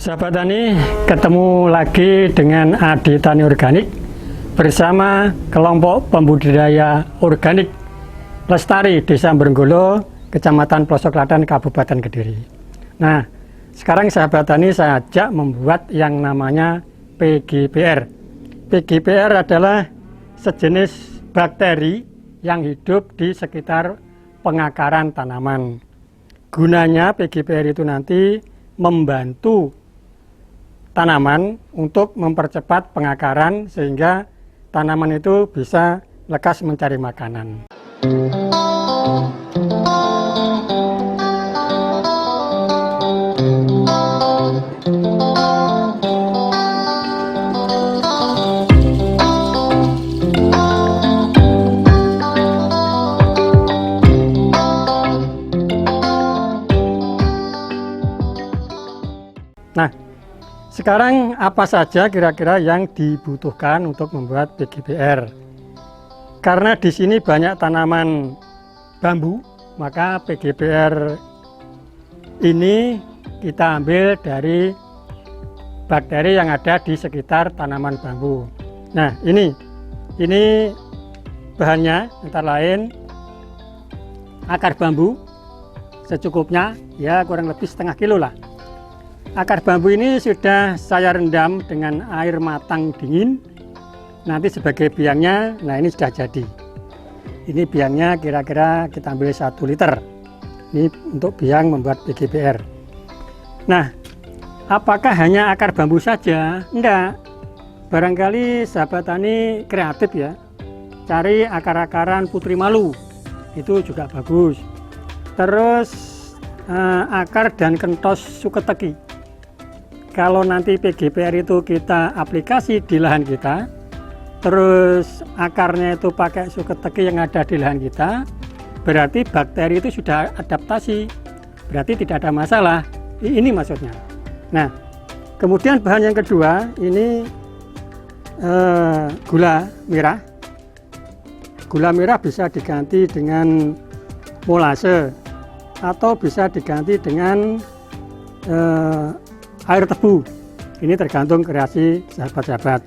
Sahabat Tani, ketemu lagi dengan Adi Tani Organik bersama kelompok pembudidaya organik Lestari Desa Brenggolo, Kecamatan Pelosok Klaten, Kabupaten Kediri. Nah, sekarang sahabat Tani saya ajak membuat yang namanya PGPR. PGPR adalah sejenis bakteri yang hidup di sekitar pengakaran tanaman. Gunanya PGPR itu nanti membantu tanaman untuk mempercepat pengakaran sehingga tanaman itu bisa lekas mencari makanan. Nah, sekarang apa saja kira-kira yang dibutuhkan untuk membuat PGPR? Karena di sini banyak tanaman bambu, maka PGPR ini kita ambil dari bakteri yang ada di sekitar tanaman bambu. Nah, ini bahannya antara lain akar bambu secukupnya, ya kurang lebih setengah kilo lah. Akar bambu ini sudah saya rendam dengan air matang dingin. Nanti sebagai biangnya, nah ini sudah jadi. Ini biangnya kira-kira kita ambil 1 liter. Ini untuk biang membuat PGPR. Nah, apakah hanya akar bambu saja? Enggak. Barangkali sahabat tani kreatif ya. Cari akar-akaran putri malu. Itu juga bagus. Terus akar dan kentos suketeki. Kalau nanti PGPR itu kita aplikasi di lahan kita, terus akarnya itu pakai suketeki yang ada di lahan kita, berarti bakteri itu sudah adaptasi, berarti tidak ada masalah. Ini maksudnya. Nah, kemudian bahan yang kedua ini gula merah. Gula merah bisa diganti dengan molase atau bisa diganti dengan air tebu. Ini tergantung kreasi sahabat-sahabat.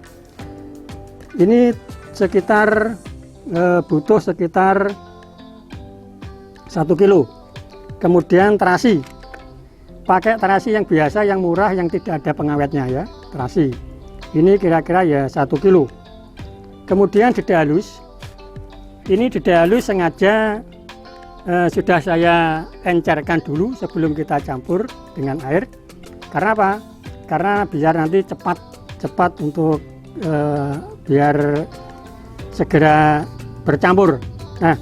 Ini sekitar butuh sekitar 1 kilo. Kemudian terasi, pakai terasi yang biasa, yang murah, yang tidak ada pengawetnya ya, terasi. Ini kira-kira ya 1 kilo. Kemudian deda halus. Ini deda halus sengaja sudah saya encerkan dulu sebelum kita campur dengan air. Karena apa? Karena biar nanti cepat untuk biar segera bercampur. Nah,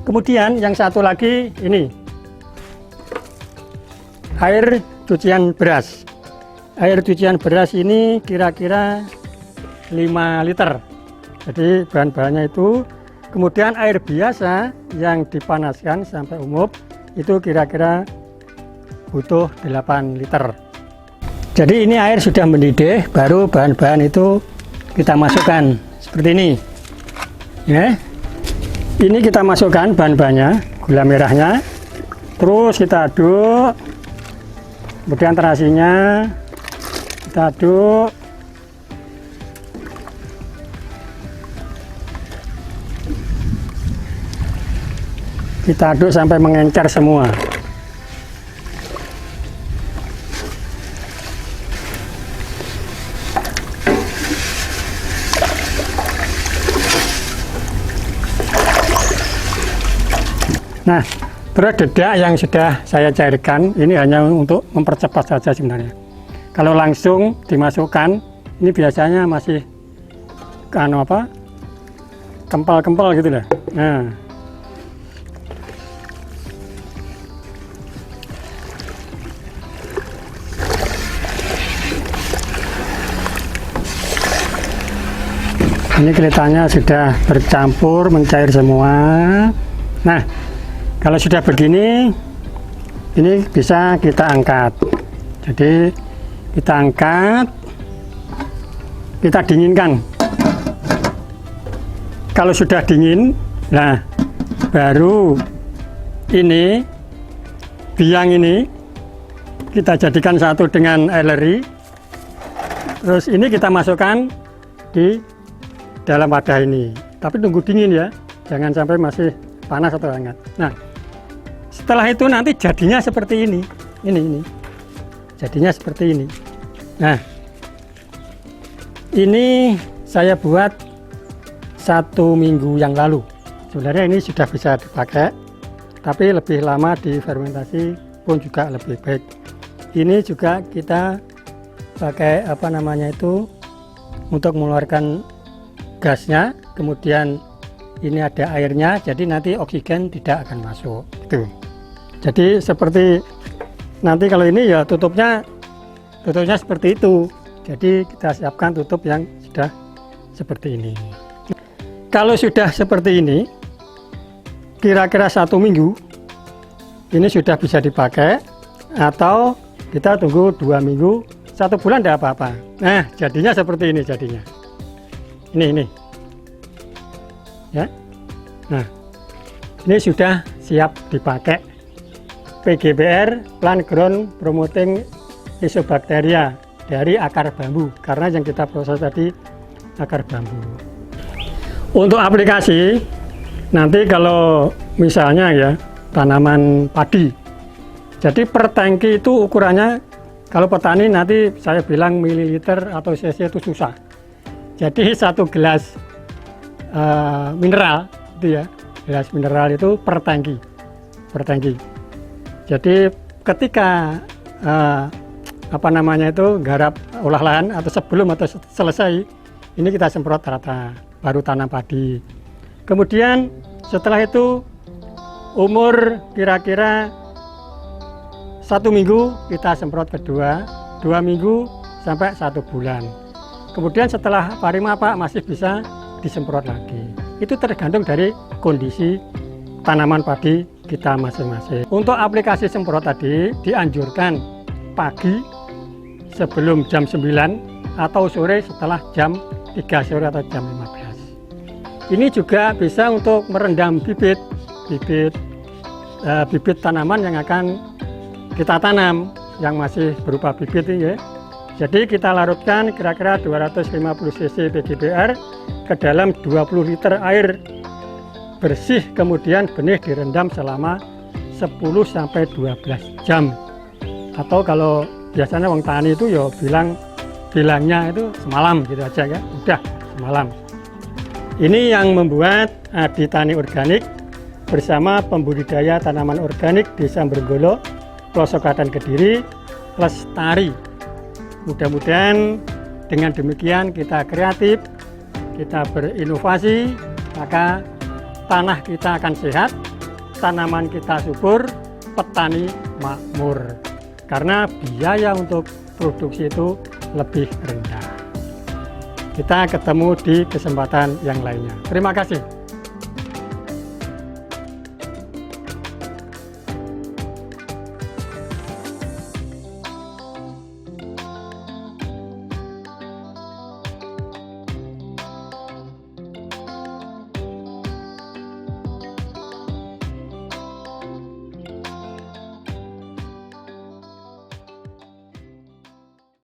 kemudian yang satu lagi ini air cucian beras. Air cucian beras ini kira-kira 5 liter. Jadi bahan-bahannya itu. Kemudian air biasa yang dipanaskan sampai umub itu kira-kira butuh 8 liter. Jadi ini air sudah mendidih, baru bahan-bahan itu kita masukkan seperti ini ya. Ini kita masukkan bahan-bahannya, gula merahnya, terus kita aduk, kemudian terasinya kita aduk, kita aduk sampai mengencer semua. Nah, terus dedak yang sudah saya cairkan ini hanya untuk mempercepat saja sebenarnya. Kalau langsung dimasukkan, ini biasanya masih kempal-kempal gitu lah. Nah, ini kelihatannya sudah bercampur, mencair semua. Nah, kalau sudah begini, ini bisa kita angkat. Jadi kita angkat, kita dinginkan. Kalau sudah dingin, nah baru ini biang ini kita jadikan satu dengan eleri. Terus ini kita masukkan di dalam wadah ini, tapi tunggu dingin ya, jangan sampai masih panas atau hangat. Nah, setelah itu nanti jadinya seperti ini. Ini jadinya seperti ini. Nah, ini saya buat 1 minggu yang lalu. Sebenarnya ini sudah bisa dipakai, tapi lebih lama difermentasi pun juga lebih baik. Ini juga kita pakai apa namanya itu untuk mengeluarkan gasnya, kemudian ini ada airnya, jadi nanti oksigen tidak akan masuk. Itu. Jadi seperti nanti kalau ini ya tutupnya seperti itu. Jadi kita siapkan tutup yang sudah seperti ini. Kalau sudah seperti ini, kira-kira 1 minggu, ini sudah bisa dipakai, atau kita tunggu 2 minggu, 1 bulan tidak apa-apa. Nah, jadinya seperti ini jadinya. Ini. Ya. Nah, ini sudah siap dipakai. PGBR, Plant Ground Promoting Isobacteria dari akar bambu, karena yang kita proses tadi akar bambu. Untuk aplikasi, nanti kalau misalnya ya tanaman padi, jadi per tangki itu ukurannya, kalau petani nanti saya bilang mililiter atau cc itu susah. Jadi 1 gelas mineral itu ya, gelas mineral itu per tangki. Jadi ketika apa namanya itu garap olah lahan atau sebelum atau selesai, ini kita semprot rata, baru tanam padi. Kemudian setelah itu umur kira-kira 1 minggu kita semprot kedua, 2 minggu sampai 1 bulan. Kemudian setelah parimapa masih bisa disemprot lagi. Itu tergantung dari kondisi tanaman padi kita masing-masing. Untuk aplikasi semprot tadi dianjurkan pagi sebelum jam 9 atau sore setelah jam 3 sore atau jam 15. Ini juga bisa untuk merendam bibit tanaman yang akan kita tanam, yang masih berupa bibit ini ya. Jadi kita larutkan kira-kira 250 cc PGBR ke dalam 20 liter air bersih, kemudian benih direndam selama 10-12 jam. Atau kalau biasanya orang tani itu ya bilangnya itu semalam gitu aja ya, udah semalam. Ini yang membuat Adi Tani Organik bersama pembudidaya tanaman organik Desa Brenggolo, Pelosok Klaten Kediri, lestari. Mudah-mudahan dengan demikian kita kreatif, kita berinovasi, maka tanah kita akan sehat, tanaman kita subur, petani makmur. Karena biaya untuk produksi itu lebih rendah. Kita ketemu di kesempatan yang lainnya. Terima kasih.